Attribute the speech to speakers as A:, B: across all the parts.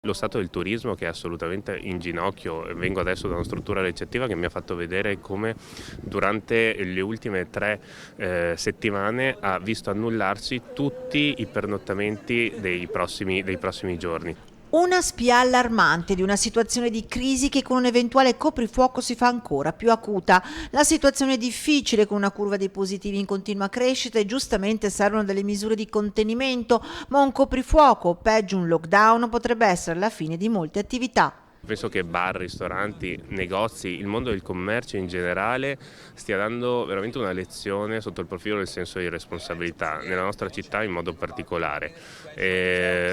A: Lo stato del turismo che è assolutamente in ginocchio, vengo adesso da una struttura ricettiva che mi ha fatto vedere come durante le ultime 3 settimane ha visto annullarsi tutti i pernottamenti dei prossimi giorni.
B: Una spia allarmante di una situazione di crisi che con un eventuale coprifuoco si fa ancora più acuta. La situazione è difficile con una curva dei positivi in continua crescita e giustamente servono delle misure di contenimento, ma un coprifuoco o peggio un lockdown potrebbe essere la fine di molte attività.
A: Penso che bar, ristoranti, negozi, il mondo del commercio in generale stia dando veramente una lezione sotto il profilo del senso di responsabilità, nella nostra città in modo particolare.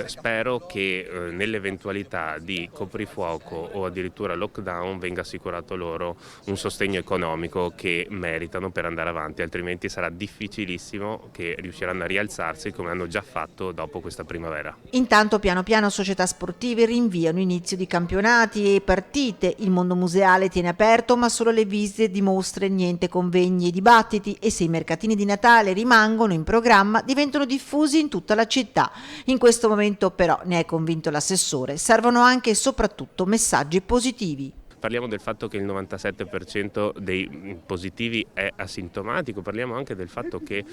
A: Spero che nell'eventualità di coprifuoco o addirittura lockdown venga assicurato loro un sostegno economico che meritano per andare avanti, altrimenti sarà difficilissimo che riusciranno a rialzarsi come hanno già fatto dopo questa primavera.
B: Intanto piano piano società sportive rinviano inizio di campionati e partite, il mondo museale tiene aperto ma solo le visite di mostre, niente convegni e dibattiti e se i mercatini di Natale rimangono in programma diventano diffusi in tutta la città. In questo momento però, ne è convinto l'assessore, servono anche e soprattutto messaggi positivi.
A: Parliamo del fatto che il 97% dei positivi è asintomatico, parliamo anche del fatto che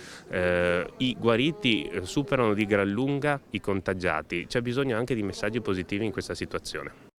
A: i guariti superano di gran lunga i contagiati, c'è bisogno anche di messaggi positivi in questa situazione.